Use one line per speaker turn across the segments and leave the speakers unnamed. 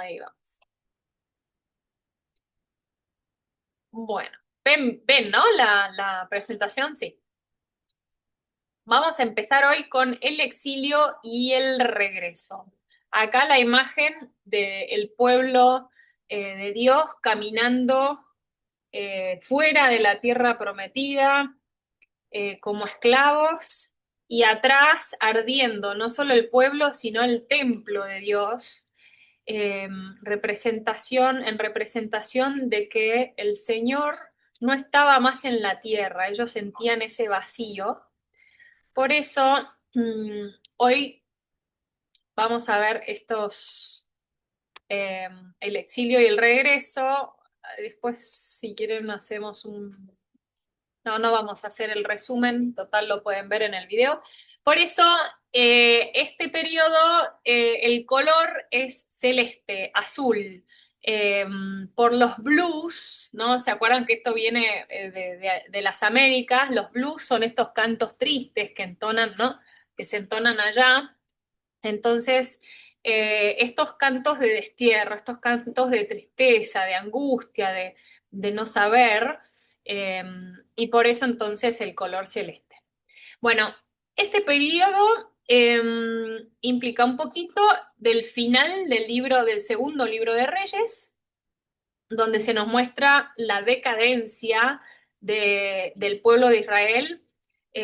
Ahí vamos. Bueno, ven, ¿no? La presentación, sí. Vamos a empezar hoy con el exilio y el regreso. Acá la imagen del pueblo de Dios caminando fuera de la tierra prometida como esclavos y atrás ardiendo no solo el pueblo, sino el templo de Dios, en representación de que el Señor no estaba más en la tierra, ellos sentían ese vacío. Por eso, hoy vamos a ver el exilio y el regreso. Después, si quieren, hacemos un... No, no vamos a hacer el resumen, total lo pueden ver en el video. Por eso, este periodo, el color es celeste, azul. Eh, por los blues, ¿no? ¿Se acuerdan que esto viene de las Américas? Los blues son estos cantos tristes que entonan, ¿no? Que se entonan allá. Entonces, estos cantos de destierro, estos cantos de tristeza, de angustia, de no saber, eh, y por eso entonces el color celeste. Bueno, este periodo implica un poquito del final del libro, del segundo libro de Reyes, donde se nos muestra la decadencia del pueblo de Israel,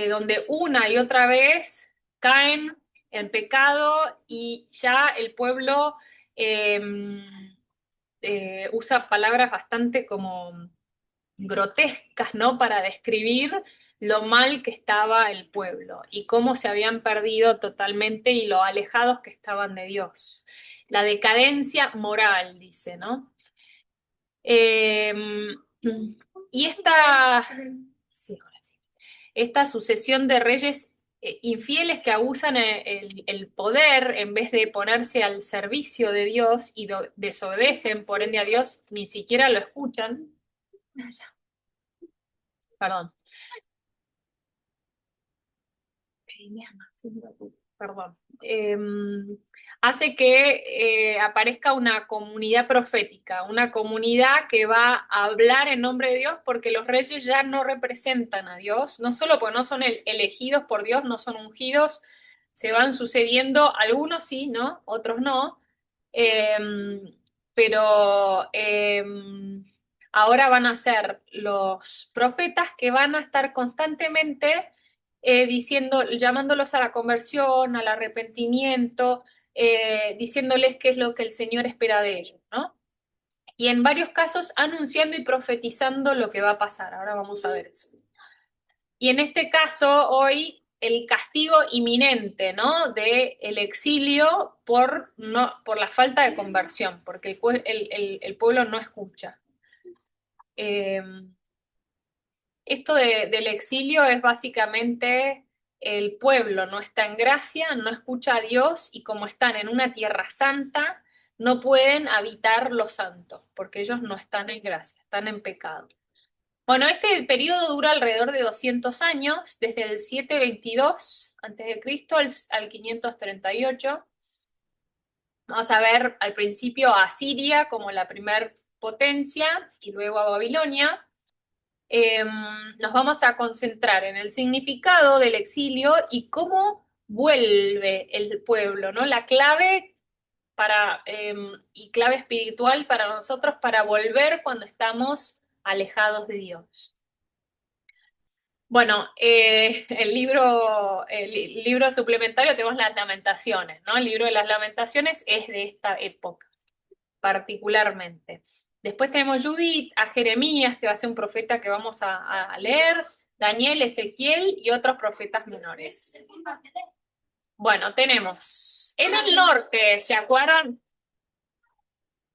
donde una y otra vez caen en pecado y ya el pueblo eh, usa palabras bastante como grotescas, ¿no? Para describir lo mal que estaba el pueblo y cómo se habían perdido totalmente y lo alejados que estaban de Dios. La decadencia moral, dice, ¿no? Eh, y sí, ahora sí. Esta sucesión de reyes infieles que abusan el poder en vez de ponerse al servicio de Dios y desobedecen, por ende a Dios, ni siquiera lo escuchan. Perdón. Perdón. Hace que aparezca una comunidad profética, una comunidad que va a hablar en nombre de Dios porque los reyes ya no representan a Dios, no solo porque no son elegidos por Dios, no son ungidos, se van sucediendo, algunos sí, ¿no? Otros no. Pero ahora van a ser los profetas que van a estar constantemente diciendo, llamándolos a la conversión, al arrepentimiento, diciéndoles qué es lo que el Señor espera de ellos, ¿no? Y en varios casos anunciando y profetizando lo que va a pasar. Ahora vamos a ver eso. Y en este caso, hoy, el castigo inminente, ¿no? De el exilio por la falta de conversión, porque el pueblo no escucha. Eh, Esto del exilio es básicamente el pueblo no está en gracia, no escucha a Dios y como están en una tierra santa, no pueden habitar lo santo, porque ellos no están en gracia, están en pecado. Bueno, este periodo dura alrededor de 200 años, desde el 722 a.C. al 538. Vamos a ver al principio a Siria como la primer potencia y luego a Babilonia. Nos vamos a concentrar en el significado del exilio y cómo vuelve el pueblo, ¿no? La clave y clave espiritual para nosotros para volver cuando estamos alejados de Dios. Bueno, el libro suplementario tenemos las Lamentaciones, ¿no? El libro de las Lamentaciones es de esta época, particularmente. Después tenemos Judith, a Jeremías, que va a ser un profeta que vamos a leer, Daniel, Ezequiel y otros profetas menores. Bueno, tenemos en el norte, ¿se acuerdan?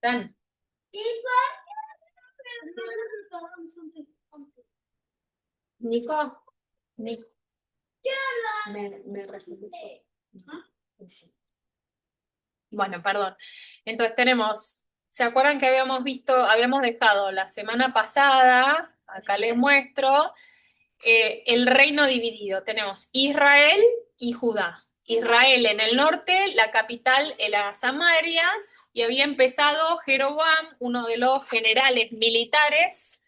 Dan. Nico, Nico, me resultó. Bueno, perdón. Entonces tenemos, ¿se acuerdan que habíamos dejado la semana pasada, acá les muestro, el reino dividido? Tenemos Israel y Judá. Israel en el norte, la capital era Samaria, y había empezado Jeroboam, uno de los generales militares,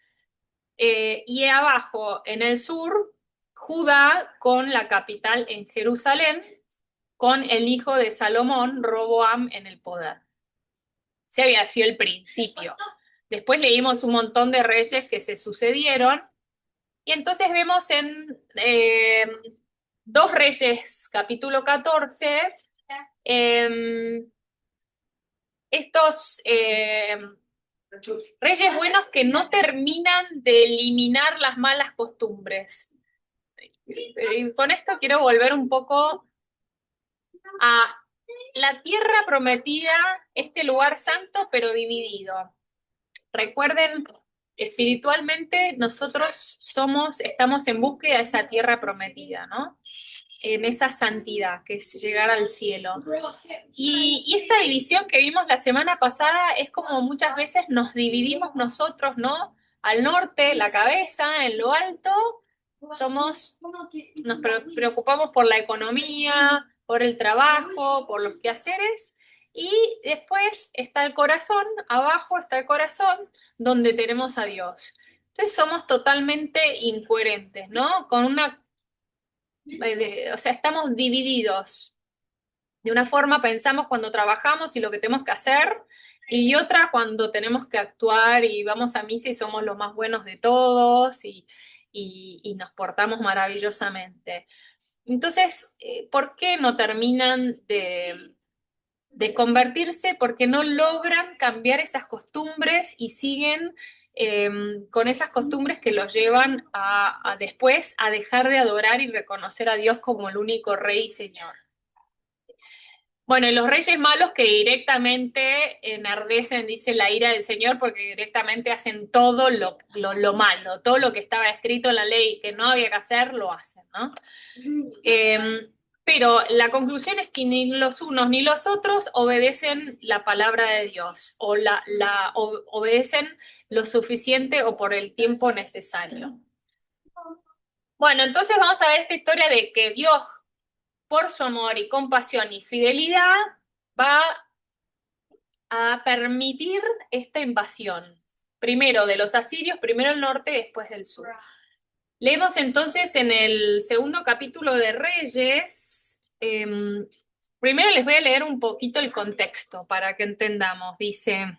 y abajo, en el sur, Judá con la capital en Jerusalén, con el hijo de Salomón, Roboam, en el poder. Ese había sido el principio. Después leímos un montón de reyes que se sucedieron, y entonces vemos en 2 Reyes, capítulo 14, estos reyes buenos que no terminan de eliminar las malas costumbres. Y con esto quiero volver un poco a la tierra prometida, este lugar santo pero dividido. Recuerden, espiritualmente nosotros estamos en búsqueda de esa tierra prometida, ¿no? En esa santidad, que es llegar al cielo. Y esta división que vimos la semana pasada es como muchas veces nos dividimos nosotros, ¿no? Al norte, la cabeza, en lo alto, nos preocupamos por la economía, por el trabajo, por los quehaceres, y después está el corazón, abajo está el corazón, donde tenemos a Dios. Entonces somos totalmente incoherentes, ¿no? O sea, estamos divididos. De una forma pensamos cuando trabajamos y lo que tenemos que hacer, y otra cuando tenemos que actuar y vamos a misa y somos los más buenos de todos y nos portamos maravillosamente. Entonces, ¿por qué no terminan de convertirse? Porque no logran cambiar esas costumbres y siguen con esas costumbres que los llevan a después a dejar de adorar y reconocer a Dios como el único Rey y Señor. Bueno, y los reyes malos que directamente enardecen, dice la ira del Señor, porque directamente hacen todo lo malo, todo lo que estaba escrito en la ley que no había que hacer, lo hacen, ¿no? Pero la conclusión es que ni los unos ni los otros obedecen la palabra de Dios, o obedecen lo suficiente o por el tiempo necesario. Bueno, entonces vamos a ver esta historia de que Dios, por su amor y compasión y fidelidad, va a permitir esta invasión. Primero de los asirios, primero el norte, después del sur. Leemos entonces en el segundo capítulo de Reyes. Primero les voy a leer un poquito el contexto para que entendamos. Dice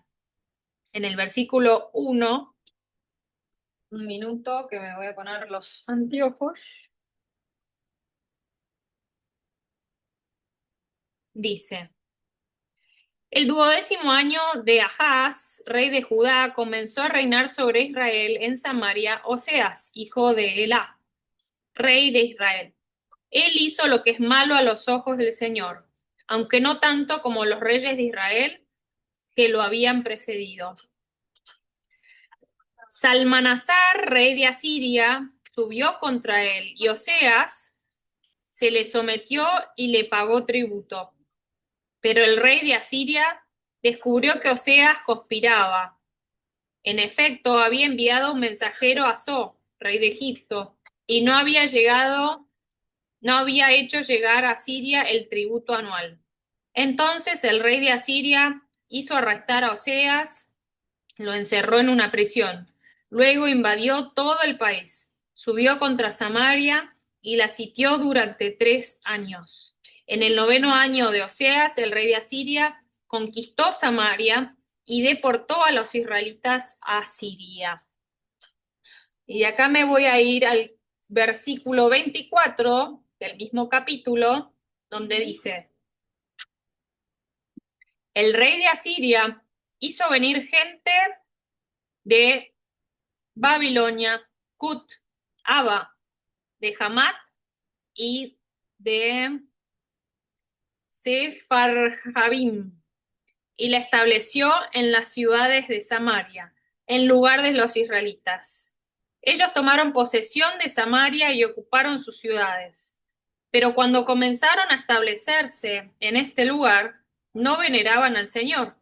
en el versículo 1, un minuto que me voy a poner los anteojos. Dice: el 12º año de Ahaz, rey de Judá, comenzó a reinar sobre Israel en Samaria Oseas, hijo de Elá, rey de Israel. Él hizo lo que es malo a los ojos del Señor, aunque no tanto como los reyes de Israel que lo habían precedido. Salmanasar, rey de Asiria, subió contra él, y Oseas se le sometió y le pagó tributo. Pero el rey de Asiria descubrió que Oseas conspiraba. En efecto, había enviado un mensajero a So, rey de Egipto, y no había hecho llegar a Siria el tributo anual. Entonces el rey de Asiria hizo arrestar a Oseas, lo encerró en una prisión. Luego invadió todo el país, subió contra Samaria y la sitió durante 3 años. En el 9º año de Oseas, el rey de Asiria conquistó Samaria y deportó a los israelitas a Siria. Y de acá me voy a ir al versículo 24 del mismo capítulo, donde dice: el rey de Asiria hizo venir gente de Babilonia, Cut, Aba, de Hamat y de Sepharvaim, y la estableció en las ciudades de Samaria, en lugar de los israelitas. Ellos tomaron posesión de Samaria y ocuparon sus ciudades. Pero cuando comenzaron a establecerse en este lugar, no veneraban al Señor.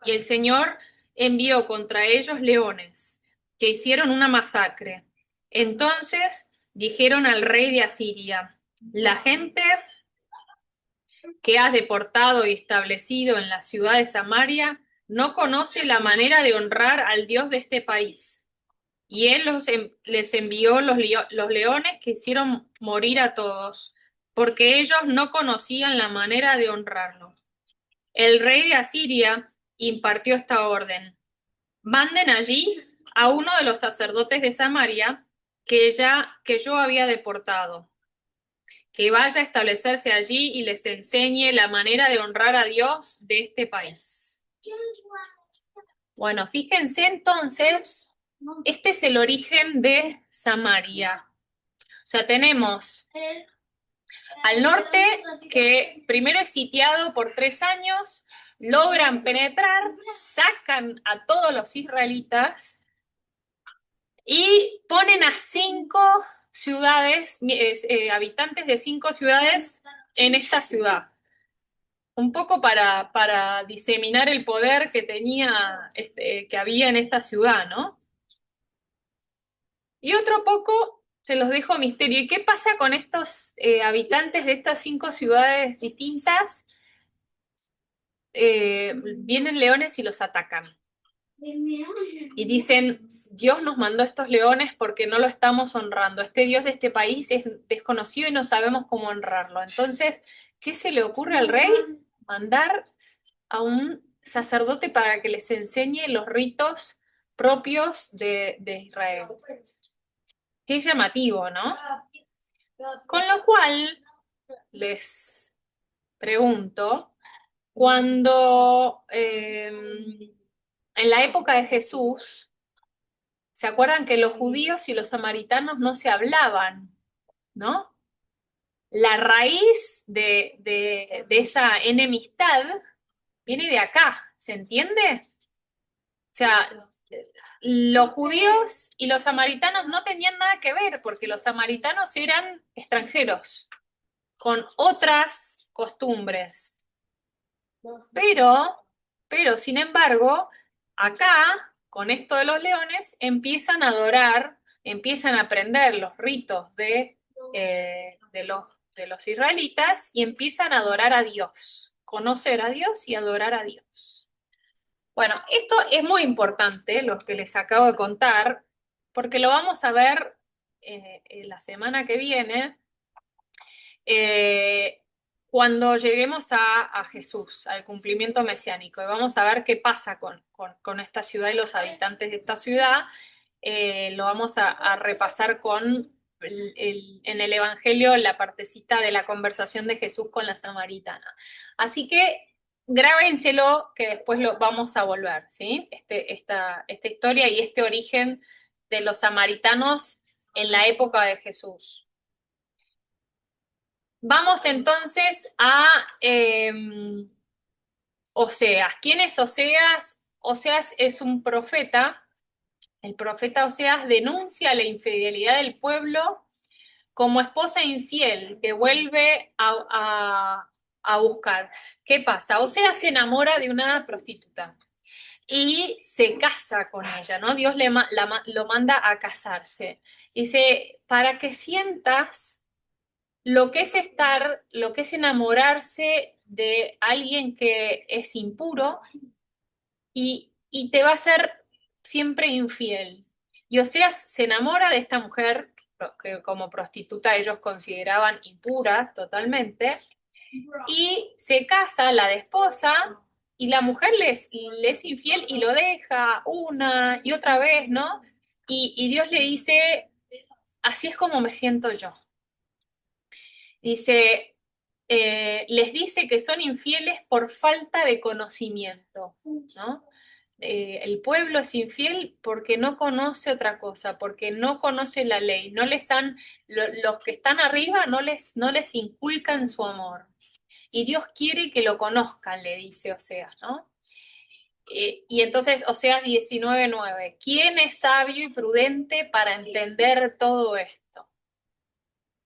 Y el Señor envió contra ellos leones, que hicieron una masacre. Entonces dijeron al rey de Asiria: la gente que has deportado y establecido en la ciudad de Samaria, no conoce la manera de honrar al Dios de este país. Y él les envió los leones que hicieron morir a todos, porque ellos no conocían la manera de honrarlo. El rey de Asiria impartió esta orden: manden allí a uno de los sacerdotes de Samaria que yo había deportado, que vaya a establecerse allí y les enseñe la manera de honrar a Dios de este país. Bueno, fíjense entonces, este es el origen de Samaria. O sea, tenemos al norte, que primero es sitiado por 3 años, logran penetrar, sacan a todos los israelitas y ponen a 5 ciudades, habitantes de 5 ciudades en esta ciudad. Un poco para diseminar el poder que tenía, que había en esta ciudad, ¿no? Y otro poco se los dejo misterio. ¿Y qué pasa con estos habitantes de estas 5 ciudades distintas? Vienen leones y los atacan. Y dicen, Dios nos mandó estos leones porque no lo estamos honrando. Este Dios de este país es desconocido y no sabemos cómo honrarlo. Entonces, ¿qué se le ocurre al rey? Mandar a un sacerdote para que les enseñe los ritos propios de Israel. Qué llamativo, ¿no? Con lo cual, les pregunto, cuando en la época de Jesús, ¿se acuerdan que los judíos y los samaritanos no se hablaban, ¿no? La raíz de esa enemistad viene de acá, ¿se entiende? O sea, los judíos y los samaritanos no tenían nada que ver porque los samaritanos eran extranjeros, con otras costumbres. Pero, sin embargo, acá, con esto de los leones, empiezan a adorar, empiezan a aprender los ritos de los israelitas y empiezan a adorar a Dios, conocer a Dios y adorar a Dios. Bueno, esto es muy importante, lo que les acabo de contar, porque lo vamos a ver la semana que viene, eh, cuando lleguemos a Jesús, al cumplimiento mesiánico, y vamos a ver qué pasa con esta ciudad y los habitantes de esta ciudad. Lo vamos a repasar con en el Evangelio la partecita de la conversación de Jesús con la samaritana. Así que grábenselo que después lo vamos a volver, ¿sí? Esta historia y este origen de los samaritanos en la época de Jesús. Vamos entonces a Oseas. ¿Quién es Oseas? Oseas es un profeta. El profeta Oseas denuncia la infidelidad del pueblo como esposa infiel que vuelve a buscar. ¿Qué pasa? Oseas se enamora de una prostituta y se casa con ella, ¿no? Dios lo manda a casarse. Dice, para que sientas lo que es enamorarse de alguien que es impuro y te va a ser siempre infiel. Y Oseas se enamora de esta mujer que como prostituta ellos consideraban impura totalmente, y se casa, la desposa, y la mujer le es infiel y lo deja una y otra vez, ¿no? Y Dios le dice, así es como me siento yo. Dice, les dice que son infieles por falta de conocimiento, ¿no? El pueblo es infiel porque no conoce otra cosa, porque no conoce la ley, los que están arriba no les inculcan su amor. Y Dios quiere que lo conozcan, le dice Oseas, ¿no? Y entonces Oseas 19:9, ¿quién es sabio y prudente para entender todo esto?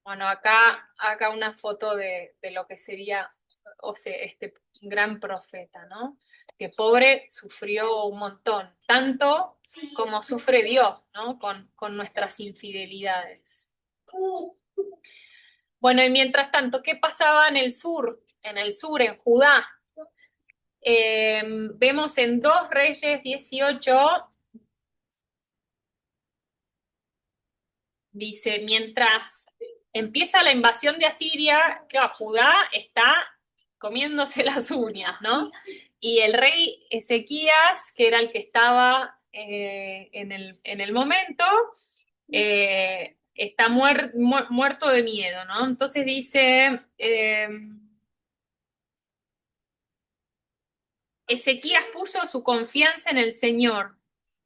Bueno, acá una foto de lo que sería, o sea, este gran profeta, ¿no? Que pobre sufrió un montón, tanto como sufre Dios, ¿no? Con nuestras infidelidades. Bueno, y mientras tanto, ¿qué pasaba en el sur? en el sur, en Judá. Vemos en 2 Reyes 18, dice, mientras empieza la invasión de Asiria, claro, Judá está comiéndose las uñas, ¿no? Y el rey Ezequías, que era el que estaba en el momento, está muerto de miedo, ¿no? Entonces dice, Ezequías puso su confianza en el Señor,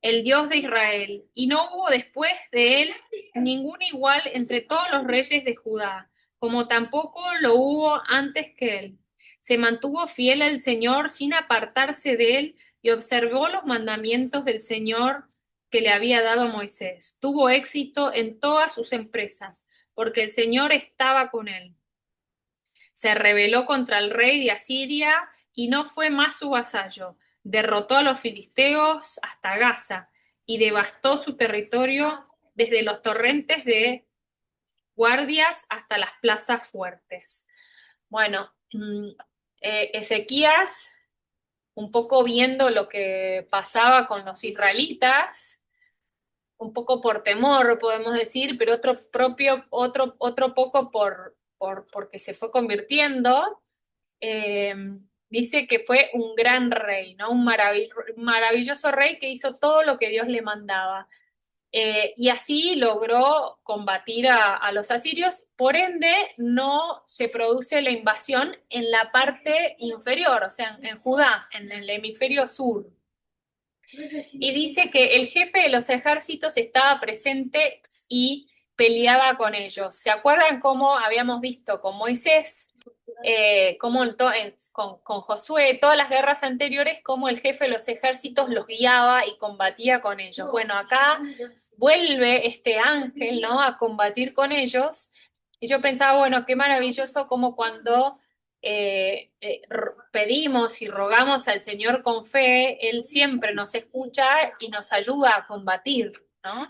el Dios de Israel, y no hubo después de él ningún igual entre todos los reyes de Judá, como tampoco lo hubo antes que él. Se mantuvo fiel al Señor sin apartarse de él y observó los mandamientos del Señor que le había dado a Moisés. Tuvo éxito en todas sus empresas, porque el Señor estaba con él. Se rebeló contra el rey de Asiria y no fue más su vasallo. Derrotó a los filisteos hasta Gaza y devastó su territorio desde los torrentes de guardias hasta las plazas fuertes. Bueno, Ezequías, un poco viendo lo que pasaba con los israelitas, un poco por temor, podemos decir, pero otro poco porque se fue convirtiendo, eh, dice que fue un gran rey, ¿no? Maravilloso rey que hizo todo lo que Dios le mandaba. Y así logró combatir a los asirios, por ende no se produce la invasión en la parte inferior, o sea, en Judá, en el hemisferio sur. Y dice que el jefe de los ejércitos estaba presente y peleaba con ellos. ¿Se acuerdan cómo habíamos visto con Moisés, cómo con Josué, todas las guerras anteriores, cómo el jefe de los ejércitos los guiaba y combatía con ellos? Bueno, acá vuelve este ángel, ¿no?, a combatir con ellos. Y yo pensaba, bueno, qué maravilloso como cuando pedimos y rogamos al Señor con fe, Él siempre nos escucha y nos ayuda a combatir, ¿no?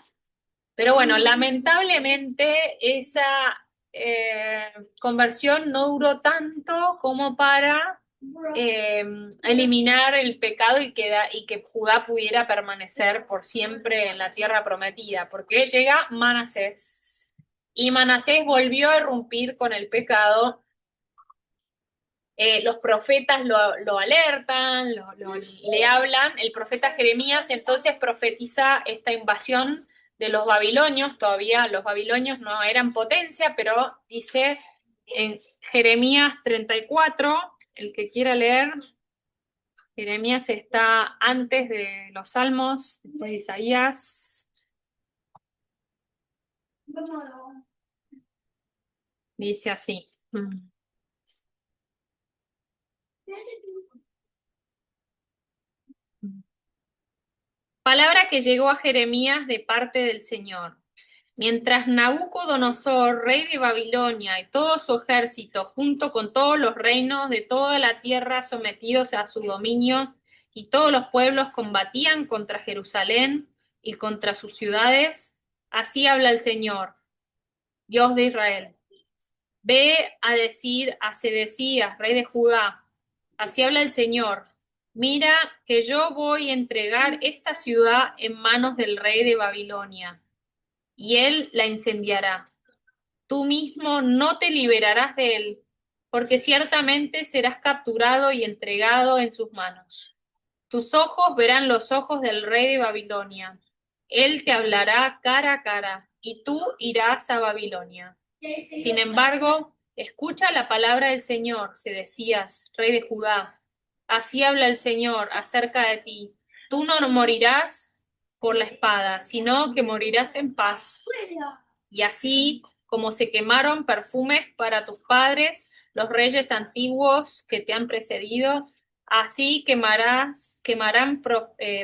Pero bueno, lamentablemente esa conversión no duró tanto como para eliminar el pecado y que Judá pudiera permanecer por siempre en la tierra prometida, porque llega Manasés y Manasés volvió a irrumpir con el pecado. Los profetas lo alertan, le hablan, el profeta Jeremías entonces profetiza esta invasión de los babilonios. Todavía los babilonios no eran potencia, pero dice en Jeremías 34, el que quiera leer, Jeremías está antes de los Salmos, después de Isaías, dice así. Palabra que llegó a Jeremías de parte del Señor. Mientras Nabucodonosor, rey de Babilonia, y todo su ejército, junto con todos los reinos de toda la tierra sometidos a su dominio, y todos los pueblos combatían contra Jerusalén y contra sus ciudades, así habla el Señor, Dios de Israel. Ve a decir a Sedecías, rey de Judá, así habla el Señor, mira que yo voy a entregar esta ciudad en manos del rey de Babilonia, y él la incendiará. Tú mismo no te liberarás de él, porque ciertamente serás capturado y entregado en sus manos. Tus ojos verán los ojos del rey de Babilonia. Él te hablará cara a cara, y tú irás a Babilonia. Sin embargo, escucha la palabra del Señor, Sedecías, rey de Judá. Así habla el Señor acerca de ti. Tú no morirás por la espada, sino que morirás en paz. Y así como se quemaron perfumes para tus padres, los reyes antiguos que te han precedido, así quemarán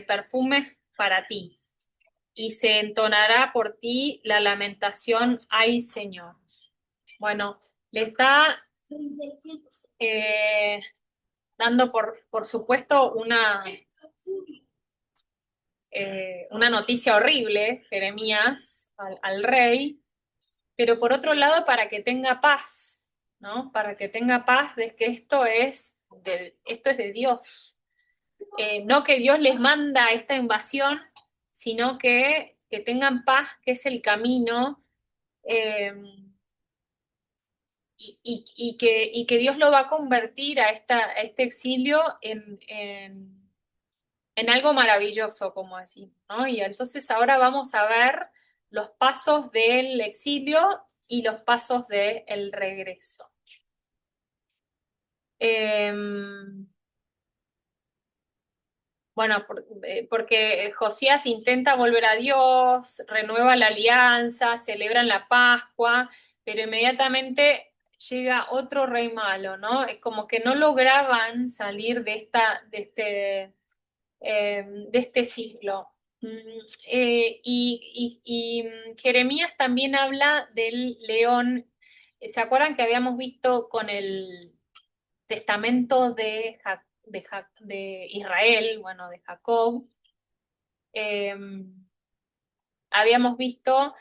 perfumes para ti. Y se entonará por ti la lamentación, ay Señor. Bueno, le está eh, dando por supuesto una noticia horrible, Jeremías, al rey, pero por otro lado para que tenga paz, ¿no? Para que tenga paz de que esto es de Dios. No que Dios les manda esta invasión, sino que tengan paz, que es el camino, eh, y que Dios lo va a convertir a este exilio en algo maravilloso, como decimos, ¿no? Y entonces ahora vamos a ver los pasos del exilio y los pasos del regreso. Bueno, porque Josías intenta volver a Dios, renueva la alianza, celebran la Pascua, pero inmediatamente llega otro rey malo, ¿no? Es como que no lograban salir de este ciclo. Jeremías también habla del león. ¿Se acuerdan que habíamos visto con el testamento de Israel, bueno, de Jacob? eh, Habíamos visto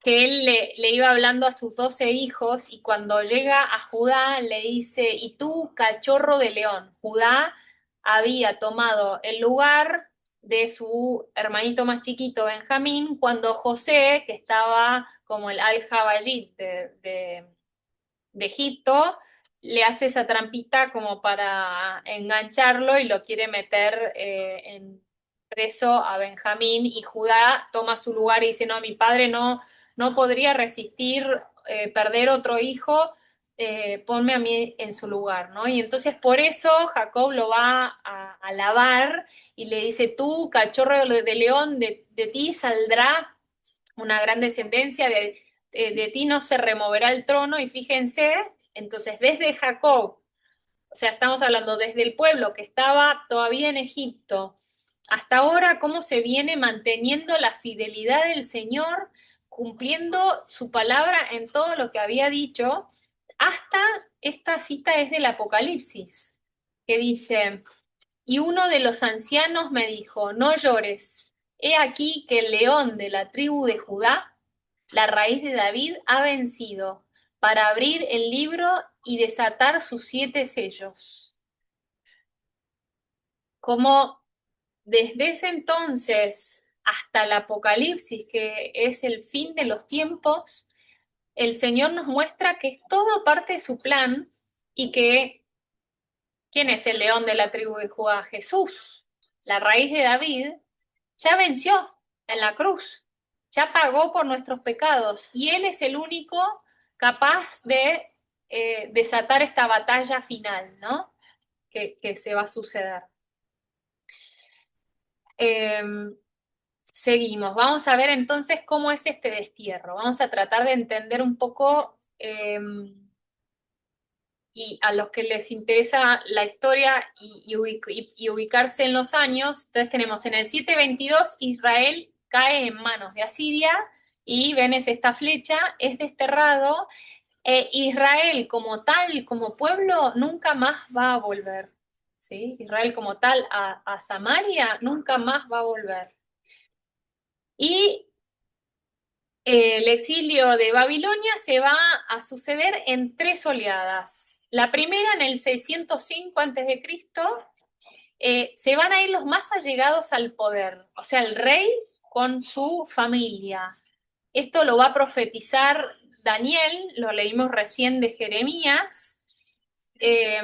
que él le iba hablando a sus 12 hijos y cuando llega a Judá le dice, y tú, cachorro de león, Judá había tomado el lugar de su hermanito más chiquito, Benjamín, cuando José, que estaba como el al-Jabayit de Egipto, le hace esa trampita como para engancharlo y lo quiere meter en preso a Benjamín y Judá toma su lugar y dice, no, mi padre no podría resistir perder otro hijo, ponme a mí en su lugar, ¿no? Y entonces por eso Jacob lo va a alabar y le dice, tú, cachorro de león, de ti saldrá una gran descendencia, de ti no se removerá el trono, y fíjense, entonces desde Jacob, o sea, estamos hablando desde el pueblo que estaba todavía en Egipto, hasta ahora cómo se viene manteniendo la fidelidad del Señor, cumpliendo su palabra en todo lo que había dicho, hasta esta cita es del Apocalipsis, que dice, y uno de los ancianos me dijo, no llores, he aquí que el león de la tribu de Judá, la raíz de David, ha vencido para abrir el libro y desatar sus 7 sellos. Como desde ese entonces hasta el Apocalipsis, que es el fin de los tiempos, el Señor nos muestra que es todo parte de su plan y que ¿quién es el león de la tribu de Judá? Jesús, la raíz de David, ya venció en la cruz, ya pagó por nuestros pecados y Él es el único capaz de desatar esta batalla final, ¿no? Que se va a suceder. Eh, Seguimos, vamos a ver entonces cómo es este destierro, vamos a tratar de entender un poco y a los que les interesa la historia y ubicarse en los años, entonces tenemos en el 722 Israel cae en manos de Asiria y ven esta flecha, es desterrado, Israel como tal, como pueblo, nunca más va a volver. ¿Sí? Israel como tal a Samaria nunca más va a volver. Y el exilio de Babilonia se va a suceder en 3 oleadas. La primera en el 605 a.C., se van a ir los más allegados al poder, o sea, el rey con su familia. Esto lo va a profetizar Daniel, lo leímos recién de Jeremías. Eh,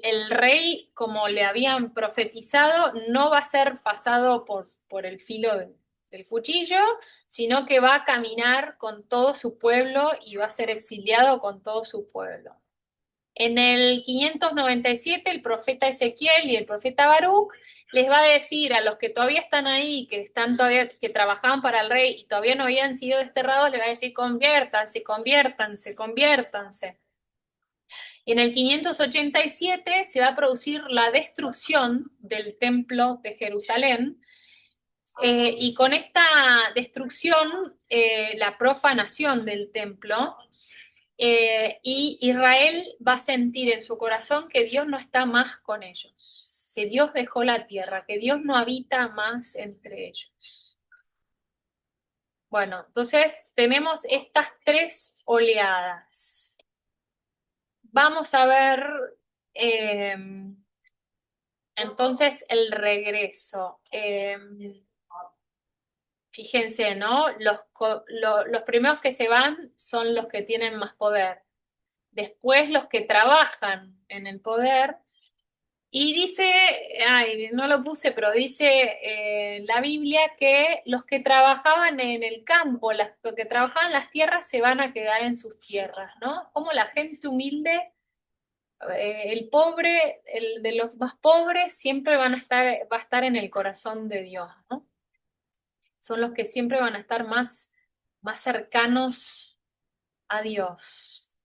el rey, como le habían profetizado, no va a ser pasado por el filo del cuchillo, sino que va a caminar con todo su pueblo y va a ser exiliado con todo su pueblo. En el 597, el profeta Ezequiel y el profeta Baruch les va a decir a los que todavía están ahí, que están todavía, que trabajaban para el rey y todavía no habían sido desterrados, les va a decir conviértanse, conviértanse, conviértanse. Y en el 587 se va a producir la destrucción del templo de Jerusalén, y con esta destrucción, la profanación del templo, y Israel va a sentir en su corazón que Dios no está más con ellos, que Dios dejó la tierra, que Dios no habita más entre ellos. Bueno, entonces tenemos estas 3 oleadas. vamos a ver eh, entonces el regreso. Fíjense, ¿no? Los primeros que se van son los que tienen más poder. Después los que trabajan en el poder. Y dice, ay, no lo puse, pero dice la Biblia que los que trabajaban en el campo, los que trabajaban en las tierras se van a quedar en sus tierras, ¿no? Como la gente humilde, el pobre, el de los más pobres, siempre va a estar en el corazón de Dios, ¿no? Son los que siempre van a estar más cercanos a Dios.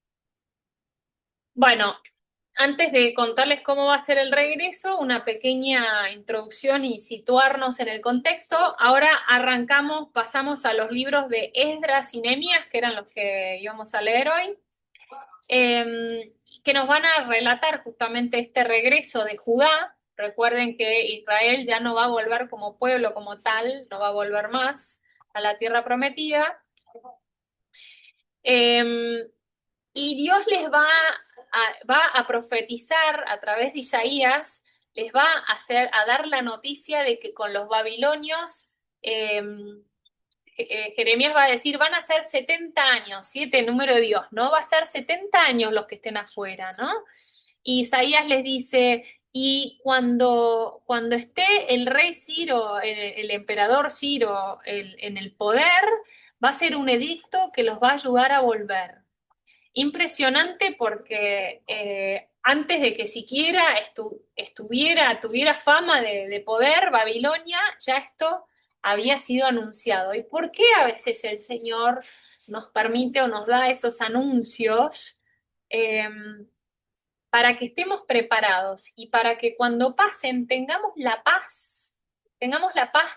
Bueno, antes de contarles cómo va a ser el regreso, una pequeña introducción y situarnos en el contexto. Ahora arrancamos, pasamos a los libros de Esdras y Nehemías, que eran los que íbamos a leer hoy, que nos van a relatar justamente este regreso de Judá. Recuerden que Israel ya no va a volver como pueblo, como tal, no va a volver más a la tierra prometida. Y Dios va a profetizar a través de Isaías, les va a dar la noticia de que con los babilonios, Jeremías va a decir, van a ser 70 años, 7 número de Dios, ¿no? Va a ser 70 años los que estén afuera, ¿no? Y Isaías les dice, y cuando esté el rey Ciro, el emperador Ciro en el poder, va a ser un edicto que los va a ayudar a volver. Impresionante porque antes de que siquiera tuviera fama de poder, Babilonia, ya esto había sido anunciado. ¿Y por qué a veces el Señor nos permite o nos da esos anuncios? Eh, para que estemos preparados y para que cuando pasen tengamos la paz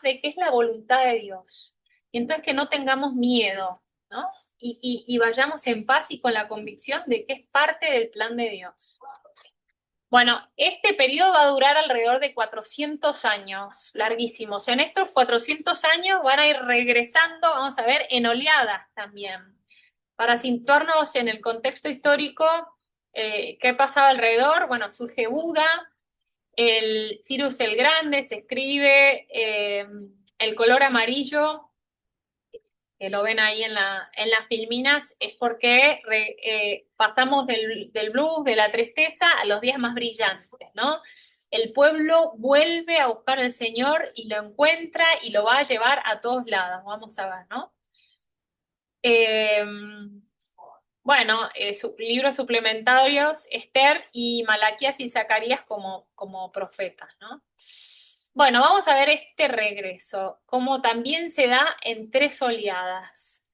de que es la voluntad de Dios. Y entonces que no tengamos miedo, ¿no? Y vayamos en paz y con la convicción de que es parte del plan de Dios. Bueno, este periodo va a durar alrededor de 400 años, larguísimos. En estos 400 años van a ir regresando, vamos a ver, en oleadas también. Para situarnos en el contexto histórico, ¿qué pasaba alrededor? Bueno, surge Buda, el Cyrus el Grande, se escribe el color amarillo, que lo ven ahí en las filminas, es porque pasamos del blues, de la tristeza, a los días más brillantes, ¿no? El pueblo vuelve a buscar al Señor y lo encuentra y lo va a llevar a todos lados, vamos a ver, ¿no? Eh, bueno, libros suplementarios, Esther y Malaquías y Zacarías como profetas, ¿no? Bueno, vamos a ver este regreso, como también se da en 3 oleadas.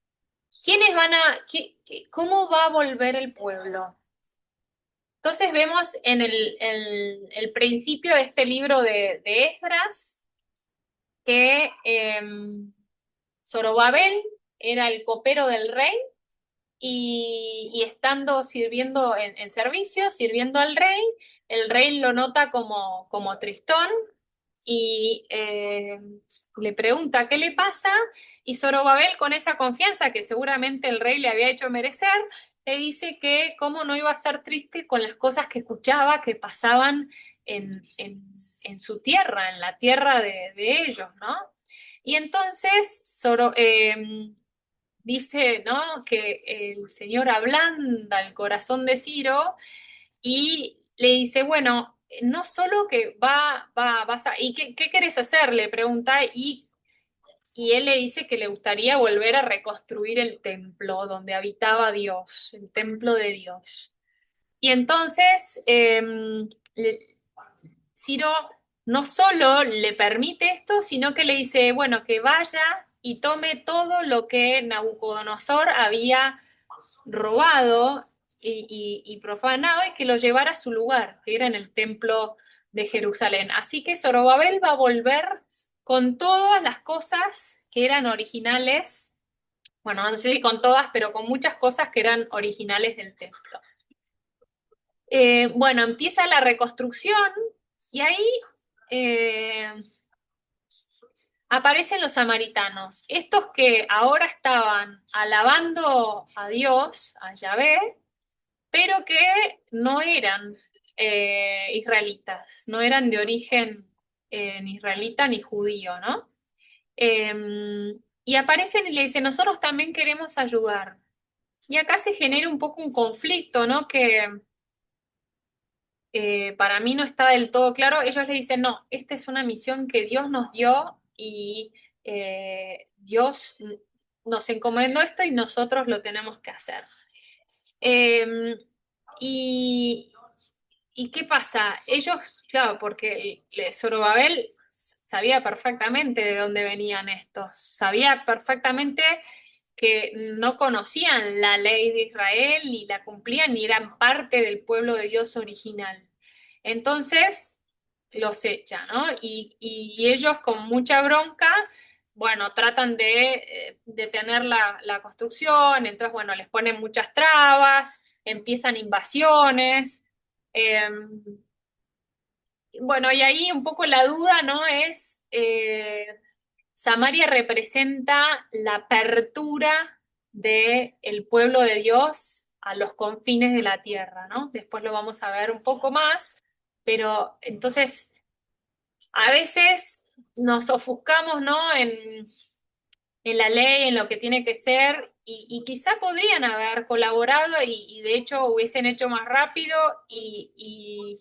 ¿Quiénes van a, cómo va a volver el pueblo? Entonces vemos en el principio de este libro de Esdras que Zorobabel era el copero del rey y estando sirviendo en servicio, sirviendo al rey, el rey lo nota como tristón y le pregunta qué le pasa y Zorobabel con esa confianza que seguramente el rey le había hecho merecer, le dice que cómo no iba a estar triste con las cosas que escuchaba que pasaban en su tierra, en la tierra de ellos, ¿no? Y entonces dice, ¿no? Que el Señor ablanda el corazón de Ciro y le dice, bueno, no solo que vas a, ¿y qué querés hacer? Le pregunta y él le dice que le gustaría volver a reconstruir el templo donde habitaba Dios, el templo de Dios. Y entonces Ciro no solo le permite esto, sino que le dice, bueno, que vaya y tome todo lo que Nabucodonosor había robado y profanado y que lo llevara a su lugar, que era en el templo de Jerusalén. Así que Zorobabel va a volver con todas las cosas que eran originales, bueno, no sé si con todas, pero con muchas cosas que eran originales del templo. Bueno, empieza la reconstrucción y ahí aparecen los samaritanos, estos que ahora estaban alabando a Dios, a Yahvé, pero que no eran israelitas, no eran de origen ni israelita ni judío, ¿no? Y aparecen y le dicen, nosotros también queremos ayudar. Y acá se genera un poco un conflicto, ¿no? Que para mí no está del todo claro. Ellos le dicen, no, esta es una misión que Dios nos dio y Dios nos encomendó esto y nosotros lo tenemos que hacer. Eh, y, ¿Y qué pasa? Ellos, claro, porque Zorobabel sabía perfectamente de dónde venían estos, sabía perfectamente que no conocían la ley de Israel, ni la cumplían, ni eran parte del pueblo de Dios original. Entonces los echa, ¿no? Y ellos con mucha bronca, bueno, tratan de detener la construcción, entonces, bueno, les ponen muchas trabas, empiezan invasiones. eh, bueno, y ahí un poco la duda, ¿no? Es, Samaria representa la apertura del pueblo de Dios a los confines de la tierra, ¿no? Después lo vamos a ver un poco más, pero entonces a veces nos ofuscamos, ¿no? En la ley, en lo que tiene que ser, y quizá podrían haber colaborado y de hecho hubiesen hecho más rápido y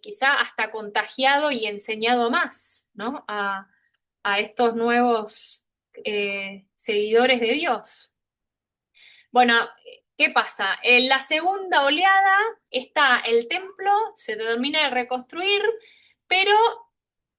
quizá hasta contagiado y enseñado más, ¿no? A estos nuevos seguidores de Dios. Bueno, ¿qué pasa? En la segunda oleada está el templo, se termina de reconstruir, pero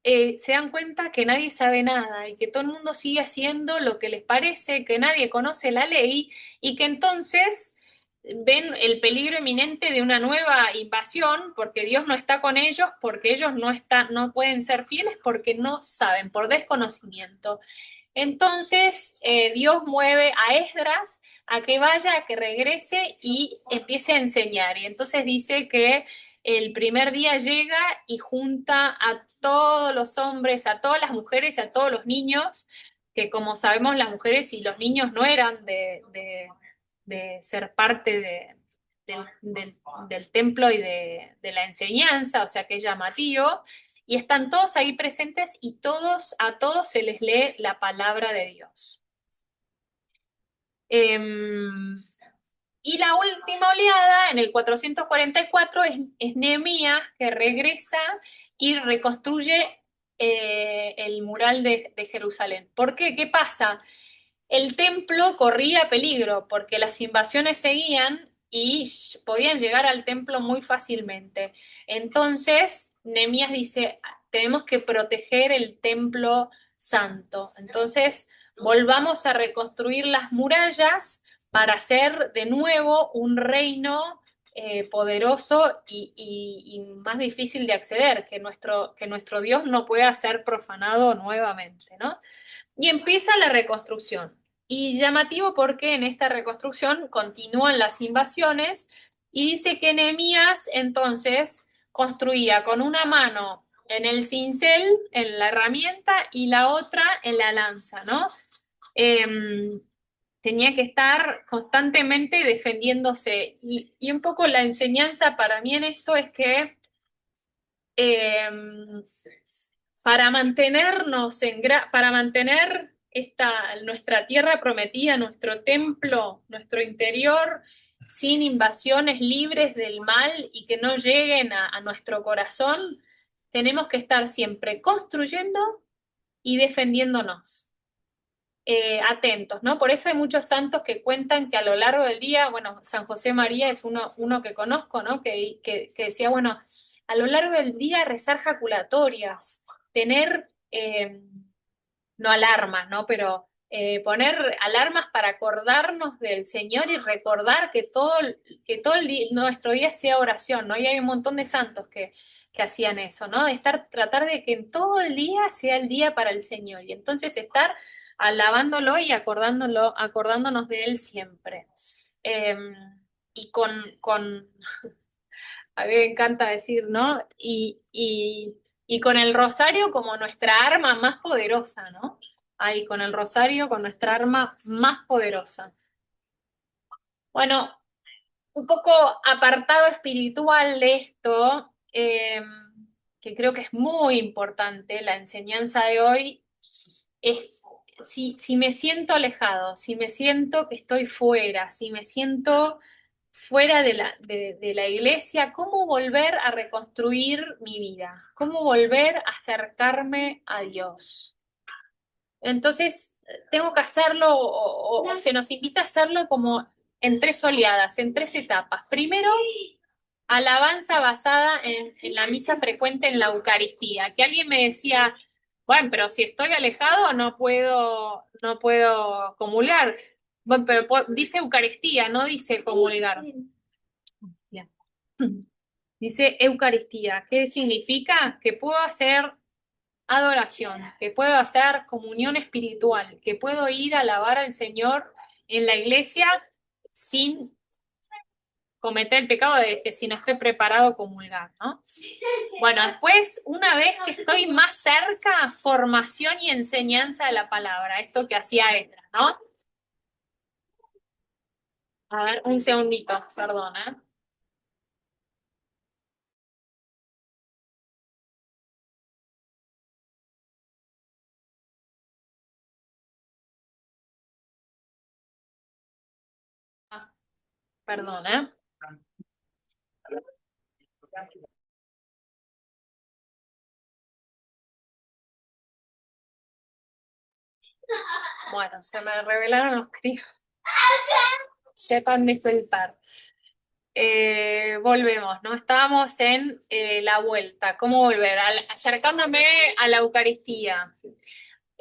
se dan cuenta que nadie sabe nada y que todo el mundo sigue haciendo lo que les parece, que nadie conoce la ley y que entonces ven el peligro inminente de una nueva invasión porque Dios no está con ellos, porque ellos no pueden ser fieles porque no saben, por desconocimiento. Entonces Dios mueve a Esdras a que vaya, a que regrese y empiece a enseñar. Y entonces dice que el primer día llega y junta a todos los hombres, a todas las mujeres y a todos los niños, que como sabemos las mujeres y los niños no eran de ser parte del templo y de la enseñanza, o sea que es llamativo y están todos ahí presentes y a todos se les lee la palabra de Dios. Em, y la última oleada, en el 444, es Nehemías que regresa y reconstruye el mural de Jerusalén. ¿Por qué? ¿Qué pasa? El templo corría peligro porque las invasiones seguían y podían llegar al templo muy fácilmente. Entonces, Nehemías dice, tenemos que proteger el templo santo. Entonces, volvamos a reconstruir las murallas para hacer de nuevo un reino poderoso y más difícil de acceder, que nuestro Dios no pueda ser profanado nuevamente, ¿no? Y empieza la reconstrucción. Y llamativo porque en esta reconstrucción continúan las invasiones y dice que Nehemías entonces construía con una mano en el cincel, en la herramienta, y la otra en la lanza, ¿no? Eh, Tenía que estar constantemente defendiéndose. Y un poco la enseñanza para mí en esto es que eh, para mantenernos para mantener nuestra tierra prometida, nuestro templo, nuestro interior, sin invasiones, libres del mal y que no lleguen a nuestro corazón, tenemos que estar siempre construyendo y defendiéndonos. Atentos, ¿no? Por eso hay muchos santos que cuentan que a lo largo del día, bueno, San José María es uno que conozco, ¿no? Que decía, bueno, a lo largo del día rezar jaculatorias, tener, no alarmas, ¿no? Pero poner alarmas para acordarnos del Señor y recordar que todo nuestro día sea oración, ¿no? Y hay un montón de santos que hacían eso, ¿no? Tratar de que en todo el día sea el día para el Señor y entonces estar alabándolo y acordándonos de Él siempre. Eh, y a mí me encanta decir, ¿no? Y con el rosario como nuestra arma más poderosa, ¿no? Ahí, con el rosario, con nuestra arma más poderosa. Bueno, un poco apartado espiritual de esto, que creo que es muy importante, la enseñanza de hoy, es si me siento alejado, si me siento que estoy fuera, si me siento fuera de la iglesia, ¿cómo volver a reconstruir mi vida? ¿Cómo volver a acercarme a Dios? Entonces, tengo que hacerlo o se nos invita a hacerlo como en tres oleadas, en tres etapas. Primero, alabanza basada en la misa frecuente en la Eucaristía. Que alguien me decía, bueno, pero si estoy alejado no puedo comulgar. Bueno, pero dice Eucaristía, no dice comulgar. Ya. Dice Eucaristía. ¿Qué significa? Que puedo hacer adoración, que puedo hacer comunión espiritual, que puedo ir a alabar al Señor en la iglesia sin cometer el pecado de que si no estoy preparado comulgar, ¿no? Bueno, después, una vez que estoy más cerca, formación y enseñanza de la palabra, esto que hacía Esdras, ¿no? A ver, un segundito, perdón, ¿eh? Ah, perdón, ¿eh? Bueno, se me revelaron los críos. Sepan disculpar. Volvemos, ¿no? Estábamos en la vuelta. ¿Cómo volver? Acercándome a la Eucaristía.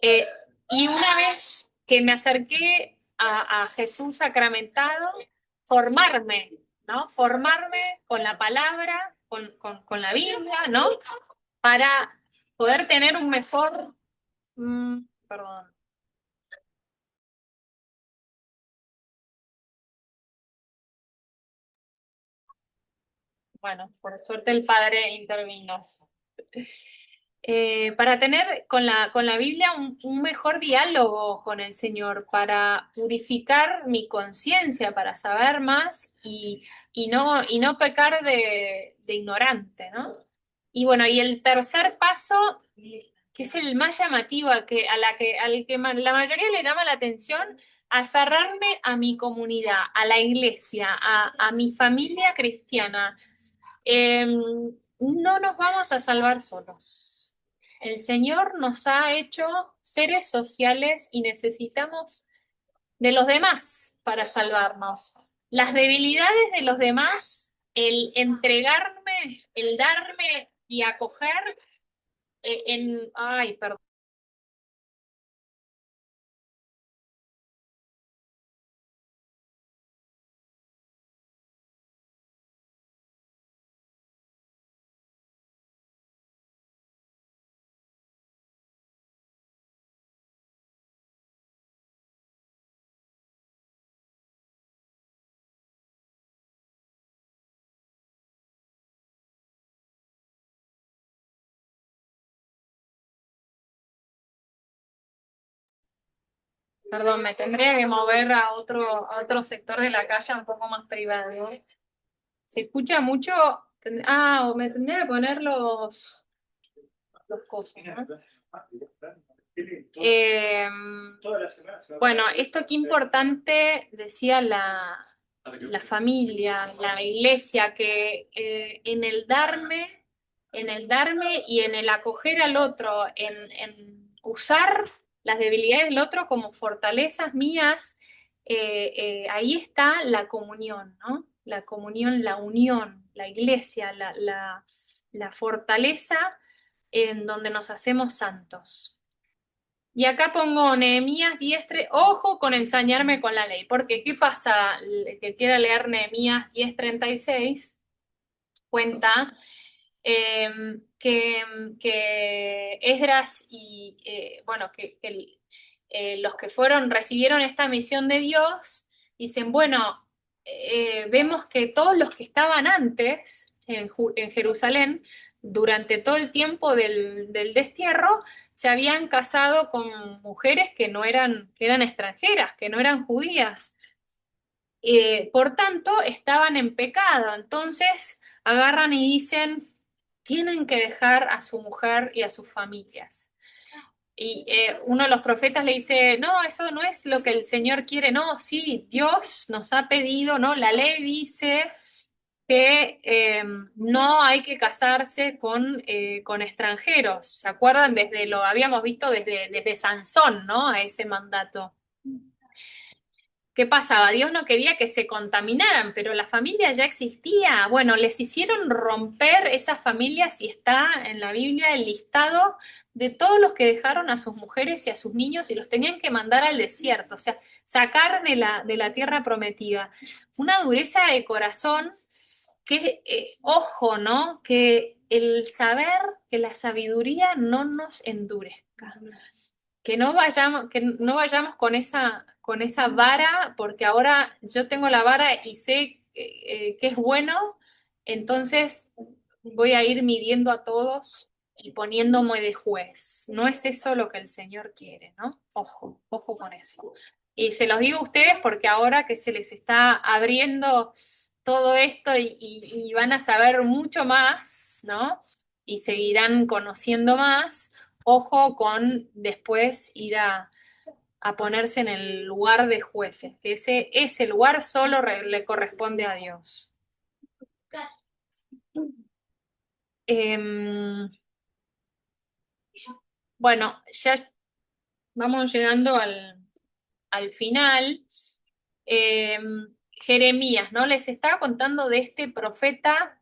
Eh, y una vez que me acerqué a Jesús sacramentado, formarme, ¿no? Formarme con la palabra, con la Biblia, ¿no? Para poder tener un mejor, perdón, bueno, por suerte el Padre intervino. Para tener con la Biblia un mejor diálogo con el Señor, para purificar mi conciencia, para saber más y no pecar de ignorante, ¿no? Y bueno, y el tercer paso, que es el más llamativo, al que la mayoría le llama la atención, aferrarme a mi comunidad, a la iglesia, a mi familia cristiana. No nos vamos a salvar solos. El Señor nos ha hecho seres sociales y necesitamos de los demás para salvarnos. Las debilidades de los demás, el entregarme, el darme y acoger ay, perdón. Perdón, me tendría que mover a otro sector de la casa un poco más privado. ¿Se escucha mucho? O me tendría que poner los cosas, ¿no? Eh, bueno, esto qué importante, decía la familia, la iglesia, que en el darme y en el acoger al otro, en usar las debilidades del otro como fortalezas mías, ahí está la comunión, ¿no? La comunión, la unión, la iglesia, la fortaleza en donde nos hacemos santos. Y acá pongo Nehemías 10, ojo con ensañarme con la ley, porque ¿qué pasa? El que quiera leer Nehemías 10:36 cuenta eh, que Esdras y, bueno, los que recibieron esta misión de Dios, dicen, bueno, vemos que todos los que estaban antes en Jerusalén, durante todo el tiempo del destierro, se habían casado con mujeres que no eran, que eran extranjeras, que no eran judías. por tanto, estaban en pecado. Entonces agarran y dicen, tienen que dejar a su mujer y a sus familias. Y uno de los profetas le dice, no, eso no es lo que el Señor quiere, no, sí, Dios nos ha pedido, ¿no? La ley dice que no hay que casarse con extranjeros. ¿Se acuerdan? Lo habíamos visto desde Sansón, ¿no? A ese mandato. ¿Qué pasaba? Dios no quería que se contaminaran, pero la familia ya existía. Bueno, les hicieron romper esas familias y está en la Biblia el listado de todos los que dejaron a sus mujeres y a sus niños y los tenían que mandar al desierto, o sea, sacar de la tierra prometida. Una dureza de corazón que, ojo, ¿no? Que el saber, que la sabiduría no nos endurezca, que no vayamos con esa vara, porque ahora yo tengo la vara y sé que es bueno, entonces voy a ir midiendo a todos y poniéndome de juez. No es eso lo que el Señor quiere, ¿no? Ojo, ojo con eso. Y se los digo a ustedes porque ahora que se les está abriendo todo esto y van a saber mucho más, ¿no? Y seguirán conociendo más. Ojo con después ir a ponerse en el lugar de jueces, que ese lugar solo le corresponde a Dios. Em, bueno, ya vamos llegando al final. Jeremías, ¿no? Les estaba contando de este profeta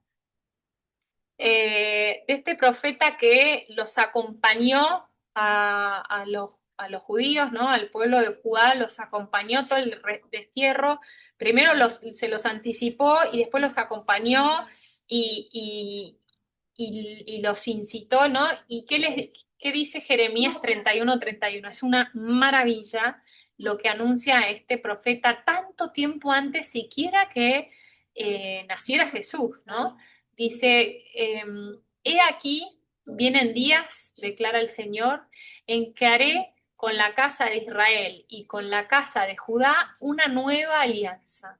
que los acompañó a los judíos, ¿no? Al pueblo de Judá, los acompañó todo el destierro. Primero se los anticipó y después los acompañó y, y los incitó, ¿no? ¿Y qué dice Jeremías 31:31? Es una maravilla lo que anuncia este profeta tanto tiempo antes siquiera que naciera Jesús, ¿no? Dice, he aquí, vienen días, declara el Señor, en que haré con la casa de Israel y con la casa de Judá una nueva alianza,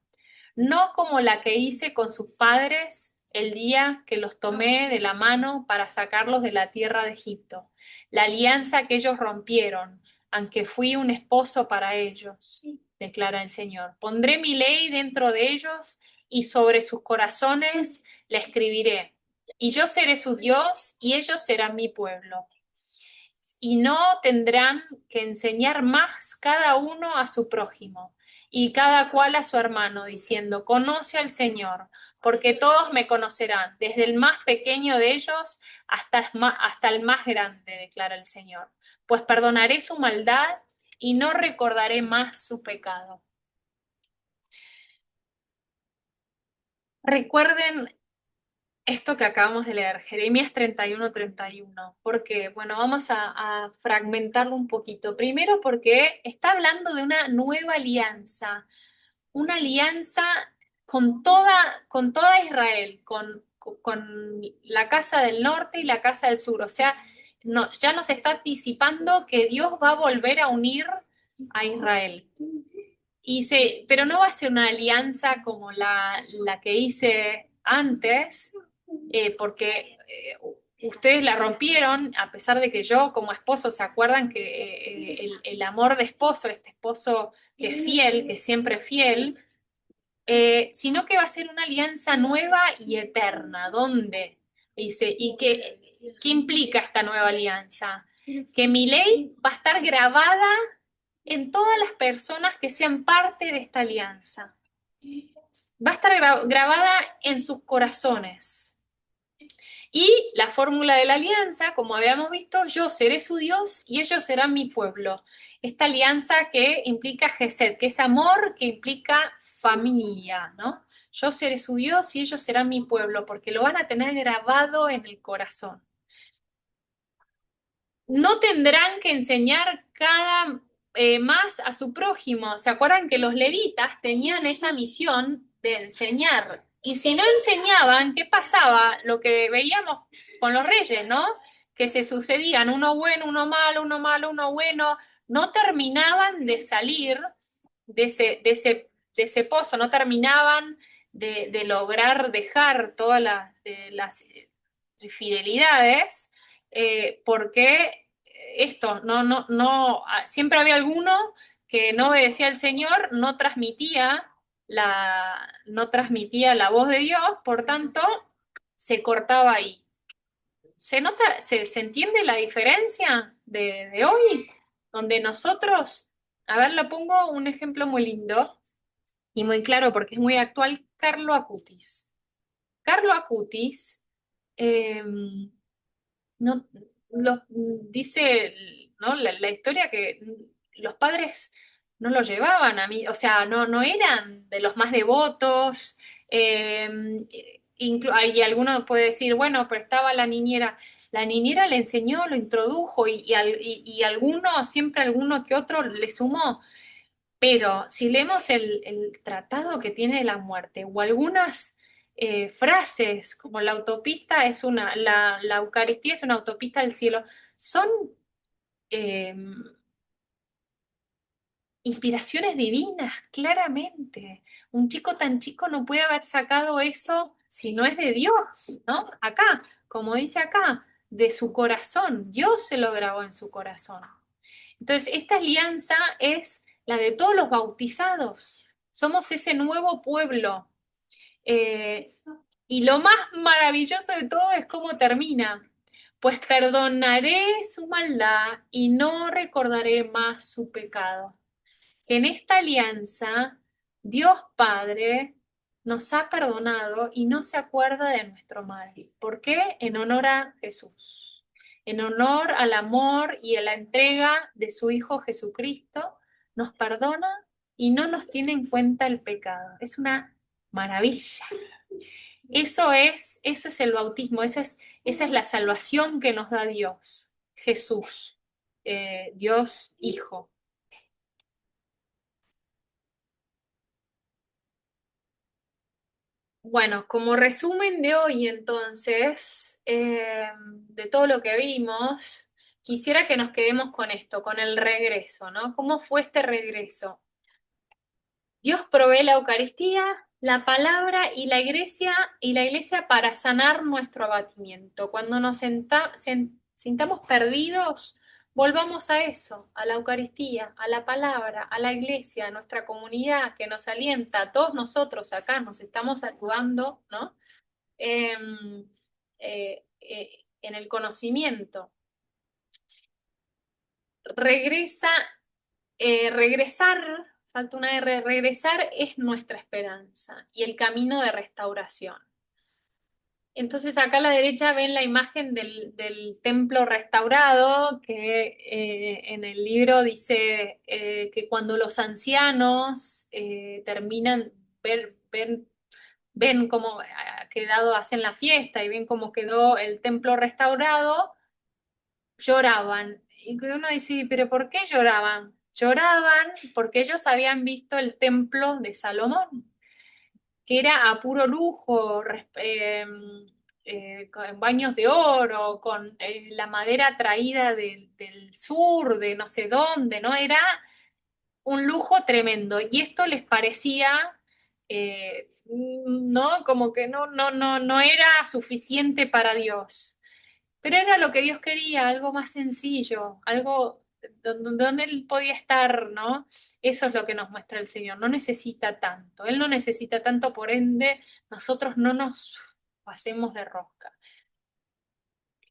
no como la que hice con sus padres el día que los tomé de la mano para sacarlos de la tierra de Egipto, la alianza que ellos rompieron, aunque fui un esposo para ellos, declara el Señor. Pondré mi ley dentro de ellos y sobre sus corazones la escribiré. Y yo seré su Dios y ellos serán mi pueblo. Y no tendrán que enseñar más cada uno a su prójimo y cada cual a su hermano, diciendo, conoce al Señor, porque todos me conocerán, desde el más pequeño de ellos hasta el más grande, declara el Señor. Pues perdonaré su maldad y no recordaré más su pecado. Recuerden esto que acabamos de leer, Jeremías 31:31, porque, bueno, vamos a fragmentarlo un poquito. Primero porque está hablando de una nueva alianza, una alianza con toda Israel, con la casa del norte y la casa del sur. O sea, no, ya nos está anticipando que Dios va a volver a unir a Israel. Pero no va a ser una alianza como la que hice antes, porque ustedes la rompieron, a pesar de que yo como esposo, ¿se acuerdan que el amor de esposo, este esposo que es fiel, que siempre es fiel, sino que va a ser una alianza nueva y eterna? ¿Dónde? Dice, ¿y qué implica esta nueva alianza? Que mi ley va a estar grabada en todas las personas que sean parte de esta alianza. Va a estar grabada en sus corazones. Y la fórmula de la alianza, como habíamos visto, yo seré su Dios y ellos serán mi pueblo. Esta alianza que implica Gesed, que es amor, que implica familia, ¿no? Yo seré su Dios y ellos serán mi pueblo, porque lo van a tener grabado en el corazón. No tendrán que enseñar cada más a su prójimo. ¿Se acuerdan que los levitas tenían esa misión de enseñar? Y si no enseñaban, ¿qué pasaba? Lo que veíamos con los reyes, ¿no? Que se sucedían uno bueno, uno malo, uno malo, uno bueno. No terminaban de salir de ese de ese pozo, no terminaban de lograr dejar todas las fidelidades, porque esto, siempre había alguno que no obedecía al Señor, no transmitía la voz de Dios, por tanto, se cortaba ahí. ¿Se nota, se entiende la diferencia de hoy? Donde nosotros, a ver, le pongo un ejemplo muy lindo y muy claro porque es muy actual, Carlo Acutis. Carlo Acutis, eh, no, dice, ¿no? La historia que los padres no lo llevaban a mí, o sea, no eran de los más devotos, eh, y alguno puede decir, bueno, pero estaba la niñera le enseñó, lo introdujo y alguno, siempre alguno que otro le sumó, pero si leemos el tratado que tiene de la muerte o algunas frases como la autopista es la Eucaristía es una autopista al cielo, son eh, inspiraciones divinas, claramente. Un chico tan chico no puede haber sacado eso si no es de Dios, ¿no? Acá, como dice acá, de su corazón. Dios se lo grabó en su corazón. Entonces, esta alianza es la de todos los bautizados. Somos ese nuevo pueblo. Eh, y lo más maravilloso de todo es cómo termina. Pues perdonaré su maldad y no recordaré más su pecado. En esta alianza, Dios Padre nos ha perdonado y no se acuerda de nuestro mal. ¿Por qué? En honor a Jesús, en honor al amor y a la entrega de su Hijo Jesucristo, nos perdona y no nos tiene en cuenta el pecado. Es una maravilla. Eso es el bautismo, esa es la salvación que nos da Dios, Jesús, Dios Hijo. Bueno, como resumen de hoy entonces, de todo lo que vimos, quisiera que nos quedemos con esto, con el regreso, ¿no? ¿Cómo fue este regreso? Dios provee la Eucaristía, la palabra y la iglesia para sanar nuestro abatimiento. Cuando sintamos perdidos, volvamos a eso, a la Eucaristía, a la palabra, a la iglesia, a nuestra comunidad que nos alienta, a todos nosotros acá nos estamos ayudando, ¿no? Em, en el conocimiento. Regresa, regresar, falta una R, regresar es nuestra esperanza y el camino de restauración. Entonces acá a la derecha ven la imagen del templo restaurado que en el libro dice que cuando los ancianos terminan, ven cómo ha quedado, hacen la fiesta y ven cómo quedó el templo restaurado, lloraban. Y que uno dice, ¿pero por qué lloraban? Lloraban porque ellos habían visto el templo de Salomón, que era a puro lujo, con baños de oro, con la madera traída del sur, de no sé dónde, ¿no? Era un lujo tremendo. Y esto les parecía, ¿no? Como que no era suficiente para Dios. Pero era lo que Dios quería, algo más sencillo, algo donde Él podía estar, ¿no? Eso es lo que nos muestra el Señor. No necesita tanto. Él no necesita tanto, por ende, nosotros no nos pasemos de rosca.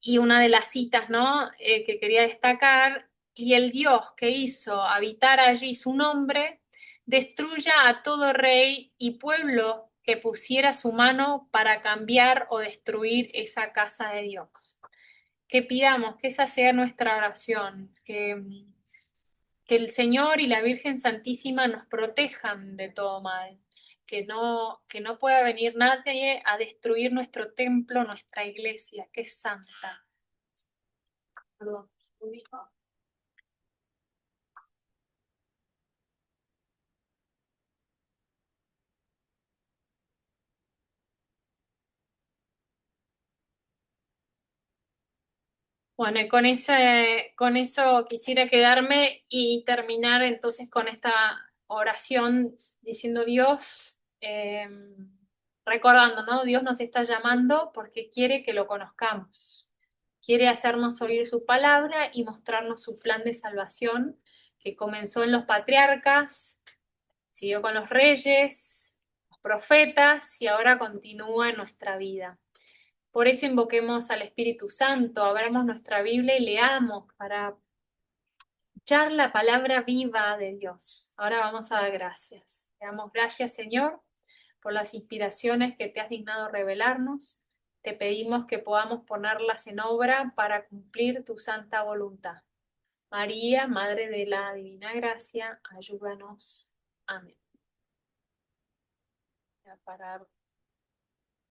Y una de las citas, ¿no? Que quería destacar, y el Dios que hizo habitar allí su nombre, destruya a todo rey y pueblo que pusiera su mano para cambiar o destruir esa casa de Dios. Que pidamos que esa sea nuestra oración, que el Señor y la Virgen Santísima nos protejan de todo mal, que no pueda venir nadie a destruir nuestro templo, nuestra iglesia, que es santa. Perdón. Bueno, y con eso quisiera quedarme y terminar entonces con esta oración diciendo Dios, recordando, ¿no? Dios nos está llamando porque quiere que lo conozcamos. Quiere hacernos oír su palabra y mostrarnos su plan de salvación que comenzó en los patriarcas, siguió con los reyes, los profetas y ahora continúa en nuestra vida. Por eso invoquemos al Espíritu Santo, abramos nuestra Biblia y leamos para escuchar la palabra viva de Dios. Ahora vamos a dar gracias. Te damos gracias, Señor, por las inspiraciones que te has dignado revelarnos. Te pedimos que podamos ponerlas en obra para cumplir tu santa voluntad. María, Madre de la Divina Gracia, ayúdanos. Amén. Voy a parar.